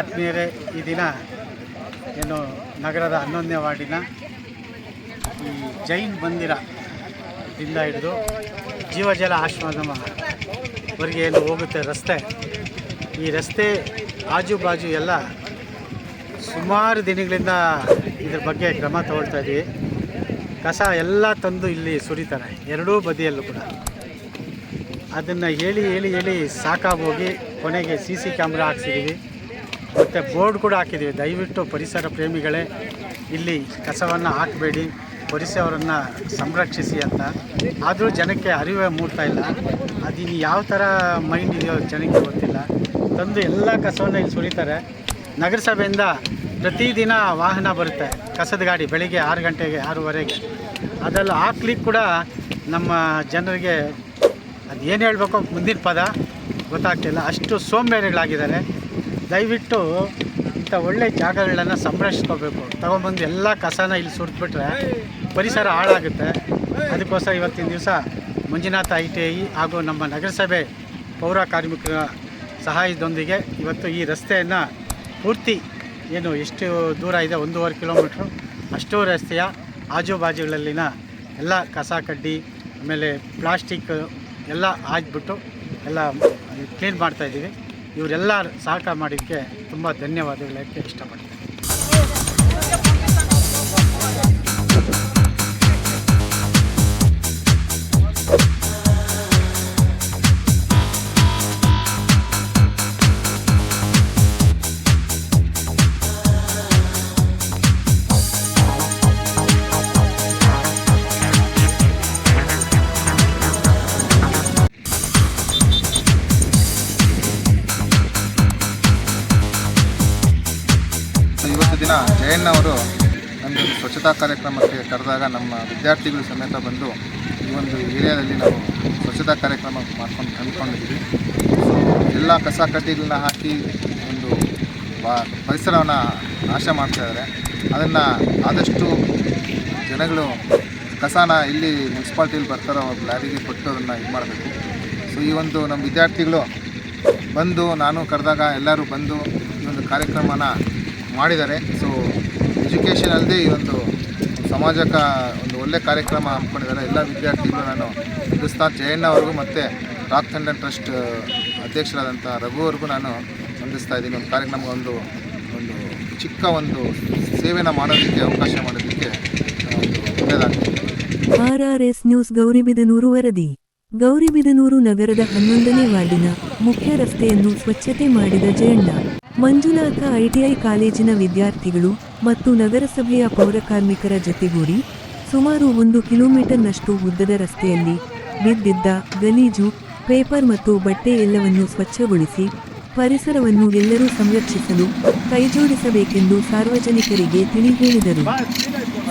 ಆತ್ಮೀಯರೇ, ಈ ದಿನ ಏನು ನಗರದ 11ನೇ ವಾರ್ಡಿನ ಈ ಜೈನ್ ಮಂದಿರದಿಂದ ಹಿಡಿದು ಜೀವಜಲ ಆಶ್ರಮದವರೆಗೆ ಏನು ಹೋಗುತ್ತೆ ರಸ್ತೆ, ಈ ರಸ್ತೆ ಆಜು ಬಾಜು ಎಲ್ಲ ಸುಮಾರು ದಿನಗಳಿಂದ ಇದ್ರ ಬಗ್ಗೆ ಕ್ರಮ ತಗೊಳ್ತಾ ಇದ್ದೀವಿ. ಕಸ ಎಲ್ಲ ತಂದು ಇಲ್ಲಿ ಸುರಿತಾರೆ, ಎರಡೂ ಬದಿಯಲ್ಲೂ ಕೂಡ. ಅದನ್ನು ಹೇಳಿ ಹೇಳಿ ಹೇಳಿ ಸಾಕಾಗೋಗಿ ಕೊನೆಗೆ CC ಕ್ಯಾಮ್ರಾ ಹಾಕ್ಸಿದ್ದೀವಿ ಮತ್ತು ಬೋರ್ಡ್ ಕೂಡ ಹಾಕಿದ್ದೀವಿ. ದಯವಿಟ್ಟು ಪರಿಸರ ಪ್ರೇಮಿಗಳೇ ಇಲ್ಲಿ ಕಸವನ್ನು ಹಾಕಬೇಡಿ, ಪರಿಸರವನ್ನು ಸಂರಕ್ಷಿಸಿ ಅಂತ. ಆದರೂ ಜನಕ್ಕೆ ಅರಿವೇ ಮೂಡ್ತಾ ಇಲ್ಲ. ಅದಿನ್ನು ಯಾವ ಥರ ಮೈಂಡ್ ಇದೆಯೋ ಜನಕ್ಕೆ ಗೊತ್ತಿಲ್ಲ. ತಂದು ಎಲ್ಲ ಕಸವನ್ನು ಇಲ್ಲಿ ಸುರಿತಾರೆ. ನಗರಸಭೆಯಿಂದ ಪ್ರತಿದಿನ ವಾಹನ ಬರುತ್ತೆ, ಕಸದ ಗಾಡಿ, ಬೆಳಿಗ್ಗೆ 6 ಗಂಟೆಗೆ 6:30ಗೆ. ಅದೆಲ್ಲ ಹಾಕ್ಲಿಕ್ಕೆ ಕೂಡ ನಮ್ಮ ಜನರಿಗೆ ಅದು ಏನು ಹೇಳಬೇಕೋ ಮುಂದಿನ ಪದ ಗೊತ್ತಾಗ್ತಿಲ್ಲ, ಅಷ್ಟು ಸೋಂಬೇರಿಗಳಾಗಿದ್ದಾರೆ. ದಯವಿಟ್ಟು ಇಂಥ ಒಳ್ಳೆಯ ಜಾಗಗಳನ್ನು ಸಂರಕ್ಷಿಸ್ಕೋಬೇಕು. ತೊಗೊಂಬಂದು ಎಲ್ಲ ಕಸನ ಇಲ್ಲಿ ಸುರಿದ್ಬಿಟ್ರೆ ಪರಿಸರ ಹಾಳಾಗುತ್ತೆ. ಅದಕ್ಕೋಸ್ಕರ ಇವತ್ತಿನ ದಿವಸ ಮಂಜುನಾಥ ITI ಹಾಗೂ ನಮ್ಮ ನಗರಸಭೆ ಪೌರ ಕಾರ್ಮಿಕರ ಸಹಾಯದೊಂದಿಗೆ ಇವತ್ತು ಈ ರಸ್ತೆಯನ್ನು ಪೂರ್ತಿ ಏನು ಎಷ್ಟು ದೂರ ಇದೆ, 1.5 ಕಿಲೋಮೀಟ್ರು, ಅಷ್ಟು ರಸ್ತೆಯ ಆಜುಬಾಜುಗಳಲ್ಲಿನ ಎಲ್ಲ ಕಸ ಕಡ್ಡಿ ಆಮೇಲೆ ಪ್ಲಾಸ್ಟಿಕ್ ಎಲ್ಲ ಹಾಕ್ಬಿಟ್ಟು ಎಲ್ಲ ಕ್ಲೀನ್ ಮಾಡ್ತಾಯಿದ್ದೀವಿ. ಇವರೆಲ್ಲ ಸಹಕಾರ ಮಾಡಿದ್ದಕ್ಕೆ ತುಂಬ ಧನ್ಯವಾದಗಳು ಹೇಳಕ್ಕೆ ಇಷ್ಟಪಡ್ತೀನಿ. ಇವತ್ತು ದಿನ ಜಯಣ್ಣ ಅವರು ಒಂದು ಸ್ವಚ್ಛತಾ ಕಾರ್ಯಕ್ರಮಕ್ಕೆ ಕರೆದಾಗ ನಮ್ಮ ವಿದ್ಯಾರ್ಥಿಗಳು ಸಮೇತ ಬಂದು ಈ ಒಂದು ಏರಿಯಾದಲ್ಲಿ ನಾವು ಸ್ವಚ್ಛತಾ ಕಾರ್ಯಕ್ರಮ ಅಂದ್ಕೊಂಡಿದ್ದೀವಿ. ಸೊ ಎಲ್ಲ ಕಸ ಕಡ್ಡಿಗಳನ್ನ ಹಾಕಿ ಒಂದು ಪರಿಸರವನ್ನು ನಾಶ ಮಾಡ್ತಾಯಿದ್ದಾರೆ. ಅದನ್ನು ಆದಷ್ಟು ಜನಗಳು ಕಸನ ಇಲ್ಲಿ ಮುನ್ಸಿಪಾಲ್ಟಿಯಲ್ಲಿ ಬರ್ತಾರೋ ಅವ್ರ ಲಾರಿಗೆ ಕೊಟ್ಟು ಅದನ್ನು ಇದು ಮಾಡಬೇಕು. ಸೊ ಈ ಒಂದು ನಮ್ಮ ವಿದ್ಯಾರ್ಥಿಗಳು ಬಂದು, ನಾನು ಕರೆದಾಗ ಎಲ್ಲರೂ ಬಂದು ಈ ಒಂದು ಕಾರ್ಯಕ್ರಮನ ಮಾಡಿದ್ದಾರೆ. ಸೊ ಎಜುಕೇಷನ್ ಅಲ್ಲದೆ ಈ ಒಂದು ಸಮಾಜಕ್ಕೆ ಒಂದು ಒಳ್ಳೆ ಕಾರ್ಯಕ್ರಮ ಹಮ್ಮಿಕೊಂಡಿದ್ದಾರೆ. ಎಲ್ಲ ವಿದ್ಯಾರ್ಥಿಗಳು ನಾನು ಹಿಂದೂಸ್ತಾನ್ ಜಯಣ್ಣ ಅವ್ರಿಗೂ ಮತ್ತು ರಾಕ್ ಥಂಡರ್ ಟ್ರಸ್ಟ್ ಅಧ್ಯಕ್ಷರಾದಂಥ ರಘು ಅವ್ರಿಗೂ ನಾನು ವಂದಿಸ್ತಾ ಇದ್ದೀನಿ. ಒಂದು ಕಾರ್ಯಕ್ರಮ ಒಂದು ಚಿಕ್ಕ ಒಂದು ಸೇವೆನ ಮಾಡೋದಕ್ಕೆ ಅವಕಾಶ ಮಾಡೋದಕ್ಕೆ ಒಳ್ಳೆಯದಾಗ್ತದೆ. RRS ನ್ಯೂಸ್ ಗೌರಿಬಿದನೂರು ವರದಿ. ಗೌರಿಬಿದನೂರು ನಗರದ 11ನೇ ವಾರ್ಡಿನ ಮುಖ್ಯ ರಸ್ತೆಯನ್ನು ಸ್ವಚ್ಛತೆ ಮಾಡಿದ ಜಯಣ್ಣ. ಮಂಜುನಾಥ ITI ಕಾಲೇಜಿನ ವಿದ್ಯಾರ್ಥಿಗಳು ಮತ್ತು ನಗರಸಭೆಯ ಪೌರಕಾರ್ಮಿಕರ ಜತೆಗೂಡಿ ಸುಮಾರು 1 ಕಿಲೋಮೀಟರ್ನಷ್ಟು ಉದ್ದದ ರಸ್ತೆಯಲ್ಲಿ ಬಿದ್ದಿದ್ದ ಗಲೀಜು, ಪೇಪರ್ ಮತ್ತು ಬಟ್ಟೆ ಎಲ್ಲವನ್ನು ಸ್ವಚ್ಛಗೊಳಿಸಿ ಪರಿಸರವನ್ನು ಎಲ್ಲರೂ ಸಂರಕ್ಷಿಸಲು ಕೈಜೋಡಿಸಬೇಕೆಂದು ಸಾರ್ವಜನಿಕರಿಗೆ ತಿಳಿ ಹೇಳಿದರು.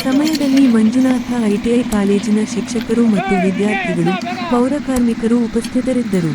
ಸಮಯದಲ್ಲಿ ಮಂಜುನಾಥ ITI ಕಾಲೇಜಿನ ಶಿಕ್ಷಕರು ಮತ್ತು ವಿದ್ಯಾರ್ಥಿಗಳು, ಪೌರಕಾರ್ಮಿಕರು ಉಪಸ್ಥಿತರಿದ್ದರು.